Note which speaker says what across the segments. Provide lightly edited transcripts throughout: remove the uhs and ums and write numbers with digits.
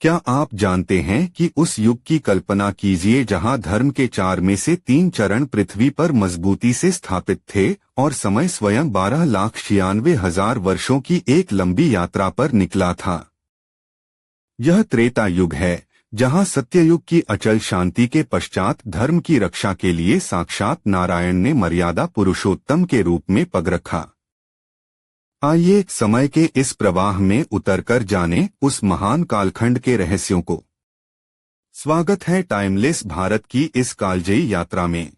Speaker 1: क्या आप जानते हैं कि उस युग की कल्पना कीजिए जहां धर्म के 4 में से 3 चरण पृथ्वी पर मजबूती से स्थापित थे और समय स्वयं 12,96,000 वर्षों की एक लंबी यात्रा पर निकला था। यह त्रेता युग है, जहां सत्ययुग की अचल शांति के पश्चात धर्म की रक्षा के लिए साक्षात नारायण ने मर्यादा पुरुषोत्तम के रूप में पग रखा। आइए समय के इस प्रवाह में उतरकर जानें उस महान कालखंड के रहस्यों को। स्वागत है टाइमलेस भारत की इस कालजयी यात्रा में।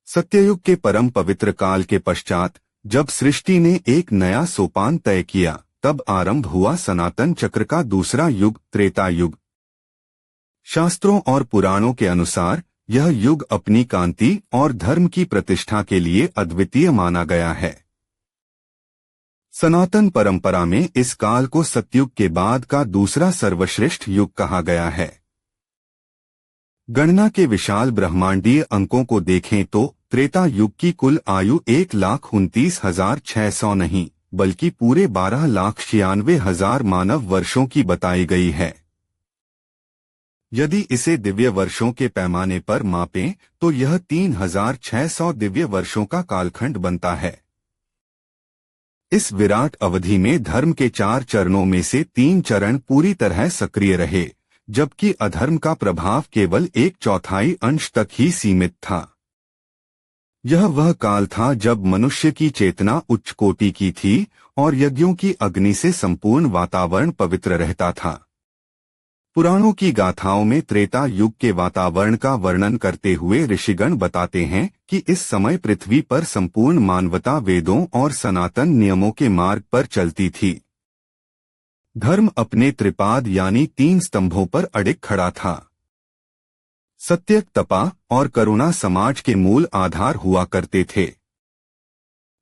Speaker 1: सत्ययुग के परम पवित्र काल के पश्चात जब सृष्टि ने एक नया सोपान तय किया, तब आरंभ हुआ सनातन चक्र का दूसरा युग, त्रेता युग। शास्त्रों और पुराणों के अनुसार यह युग अपनी कांति और धर्म की प्रतिष्ठा के लिए अद्वितीय माना गया है। सनातन परंपरा में इस काल को सतयुग के बाद का दूसरा सर्वश्रेष्ठ युग कहा गया है। गणना के विशाल ब्रह्मांडीय अंकों को देखें तो त्रेता युग की कुल आयु 1,29,600 नहीं बल्कि पूरे 12,96,000 मानव वर्षों की बताई गई है। यदि इसे दिव्य वर्षों के पैमाने पर मापें तो यह 3,600 दिव्य वर्षों का कालखंड बनता है। इस विराट अवधि में धर्म के 4 चरणों में से 3 चरण पूरी तरह सक्रिय रहे, जबकि अधर्म का प्रभाव केवल 1/4 अंश तक ही सीमित था। यह वह काल था जब मनुष्य की चेतना उच्च कोटि की थी और यज्ञों की अग्नि से संपूर्ण वातावरण पवित्र रहता था। पुराणों की गाथाओं में त्रेता युग के वातावरण का वर्णन करते हुए ऋषिगण बताते हैं कि इस समय पृथ्वी पर संपूर्ण मानवता वेदों और सनातन नियमों के मार्ग पर चलती थी। धर्म अपने त्रिपाद यानी 3 स्तंभों पर अडिग खड़ा था। सत्य, तपा और करुणा समाज के मूल आधार हुआ करते थे।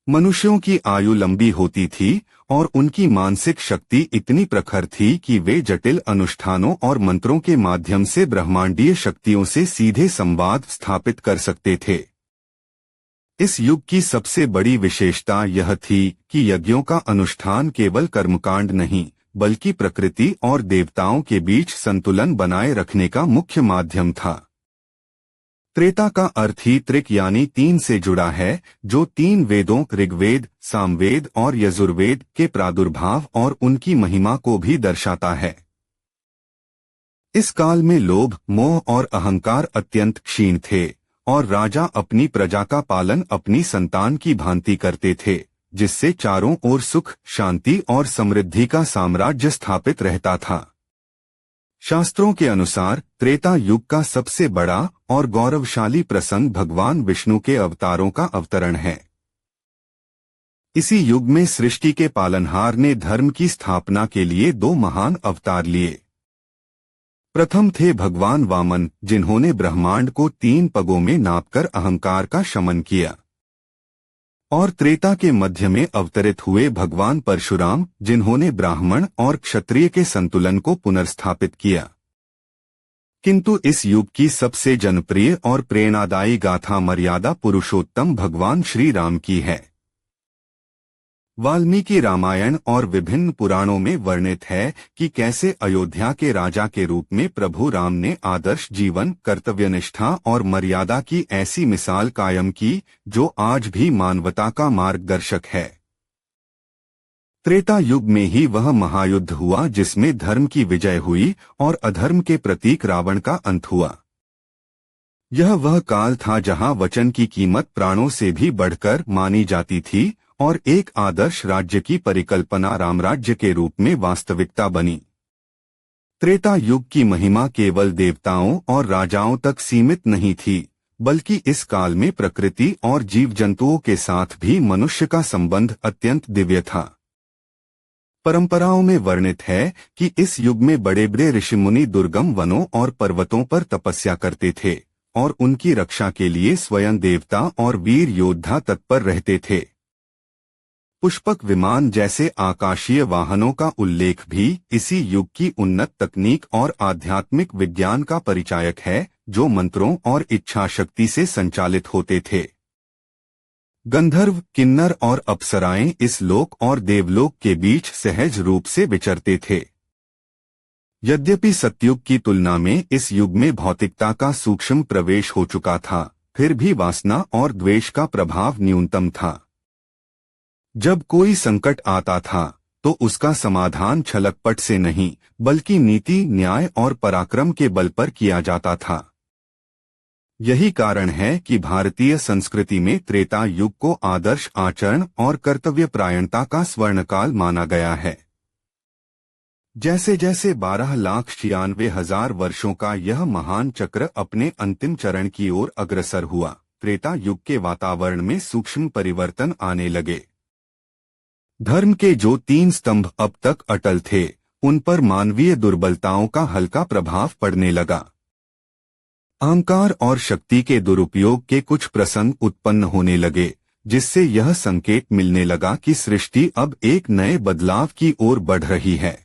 Speaker 1: मनुष्यों की आयु लंबी होती थी और उनकी मानसिक शक्ति इतनी प्रखर थी कि वे जटिल अनुष्ठानों और मंत्रों के माध्यम से ब्रह्मांडीय शक्तियों से सीधे संवाद स्थापित कर सकते थे। इस युग की सबसे बड़ी विशेषता यह थी कि यज्ञों का अनुष्ठान केवल कर्मकांड नहीं बल्कि प्रकृति और देवताओं के बीच संतुलन बनाए रखने का मुख्य माध्यम था। त्रेता का अर्थ ही त्रिक यानी 3 से जुड़ा है, जो 3 वेदों ऋग्वेद, सामवेद और यजुर्वेद के प्रादुर्भाव और उनकी महिमा को भी दर्शाता है। इस काल में लोभ, मोह और अहंकार अत्यंत क्षीण थे और राजा अपनी प्रजा का पालन अपनी संतान की भांति करते थे, जिससे चारों ओर सुख, शांति और समृद्धि का साम्राज्य स्थापित रहता था। शास्त्रों के अनुसार त्रेता युग का सबसे बड़ा और गौरवशाली प्रसंग भगवान विष्णु के अवतारों का अवतरण है। इसी युग में सृष्टि के पालनहार ने धर्म की स्थापना के लिए 2 महान अवतार लिए। प्रथम थे भगवान वामन, जिन्होंने ब्रह्मांड को 3 पगों में नापकर अहंकार का शमन किया। और त्रेता के मध्य में अवतरित हुए भगवान परशुराम, जिन्होंने ब्राह्मण और क्षत्रिय के संतुलन को पुनर्स्थापित किया। किंतु इस युग की सबसे जनप्रिय और प्रेरणादायी गाथा मर्यादा पुरुषोत्तम भगवान श्री राम की है। वाल्मीकि रामायण और विभिन्न पुराणों में वर्णित है कि कैसे अयोध्या के राजा के रूप में प्रभु राम ने आदर्श जीवन, कर्तव्यनिष्ठा और मर्यादा की ऐसी मिसाल कायम की जो आज भी मानवता का मार्गदर्शक है। त्रेता युग में ही वह महायुद्ध हुआ जिसमें धर्म की विजय हुई और अधर्म के प्रतीक रावण का अंत हुआ। यह वह काल था जहां वचन की कीमत प्राणों से भी बढ़कर मानी जाती थी और एक आदर्श राज्य की परिकल्पना रामराज्य के रूप में वास्तविकता बनी। त्रेता युग की महिमा केवल देवताओं और राजाओं तक सीमित नहीं थी, बल्कि इस काल में प्रकृति और जीव जंतुओं के साथ भी मनुष्य का संबंध अत्यंत दिव्य था। परंपराओं में वर्णित है कि इस युग में बड़े बड़े ऋषिमुनि दुर्गम वनों और पर्वतों पर तपस्या करते थे और उनकी रक्षा के लिए स्वयं देवता और वीर योद्धा तत्पर रहते थे। पुष्पक विमान जैसे आकाशीय वाहनों का उल्लेख भी इसी युग की उन्नत तकनीक और आध्यात्मिक विज्ञान का परिचायक है, जो मंत्रों और इच्छा शक्ति से संचालित होते थे। गंधर्व, किन्नर और अप्सराएं इस लोक और देवलोक के बीच सहज रूप से विचरते थे। यद्यपि सतयुग की तुलना में इस युग में भौतिकता का सूक्ष्म प्रवेश हो चुका था, फिर भी वासना और द्वेष का प्रभाव न्यूनतम था। जब कोई संकट आता था तो उसका समाधान छलकपट से नहीं, बल्कि नीति, न्याय और पराक्रम के बल पर किया जाता था। यही कारण है कि भारतीय संस्कृति में त्रेता युग को आदर्श आचरण और कर्तव्यपरायणता का स्वर्णकाल माना गया है। जैसे जैसे 12,96,000 वर्षों का यह महान चक्र अपने अंतिम चरण की ओर अग्रसर हुआ, त्रेता युग के वातावरण में सूक्ष्म परिवर्तन आने लगे। धर्म के जो 3 स्तंभ अब तक अटल थे, उन पर मानवीय दुर्बलताओं का हल्का प्रभाव पड़ने लगा। अहंकार और शक्ति के दुरुपयोग के कुछ प्रसंग उत्पन्न होने लगे, जिससे यह संकेत मिलने लगा कि सृष्टि अब एक नए बदलाव की ओर बढ़ रही है।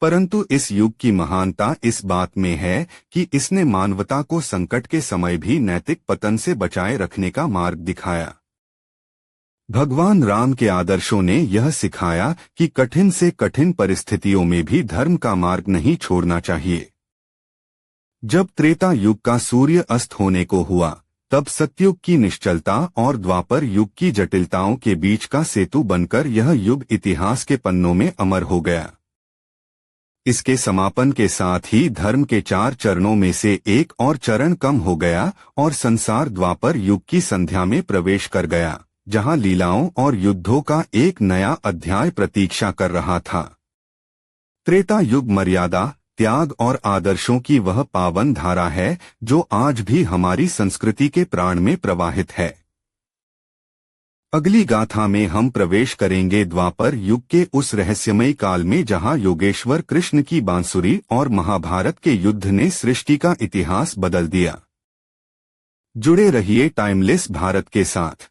Speaker 1: परंतु इस युग की महानता इस बात में है कि इसने मानवता को संकट के समय भी नैतिक पतन से बचाए रखने का मार्ग दिखाया। भगवान राम के आदर्शों ने यह सिखाया कि कठिन से कठिन परिस्थितियों में भी धर्म का मार्ग नहीं छोड़ना चाहिए। जब त्रेता युग का सूर्य अस्त होने को हुआ, तब सतयुग की निश्चलता और द्वापर युग की जटिलताओं के बीच का सेतु बनकर यह युग इतिहास के पन्नों में अमर हो गया। इसके समापन के साथ ही धर्म के 4 चरणों में से एक और चरण कम हो गया और संसार द्वापर युग की संध्या में प्रवेश कर गया, जहां लीलाओं और युद्धों का एक नया अध्याय प्रतीक्षा कर रहा था। त्रेता युग मर्यादा, त्याग और आदर्शों की वह पावन धारा है जो आज भी हमारी संस्कृति के प्राण में प्रवाहित है। अगली गाथा में हम प्रवेश करेंगे द्वापर युग के उस रहस्यमय काल में जहां योगेश्वर कृष्ण की बांसुरी और महाभारत के युद्ध ने सृष्टि का इतिहास बदल दिया। जुड़े रहिए टाइमलेस भारत के साथ।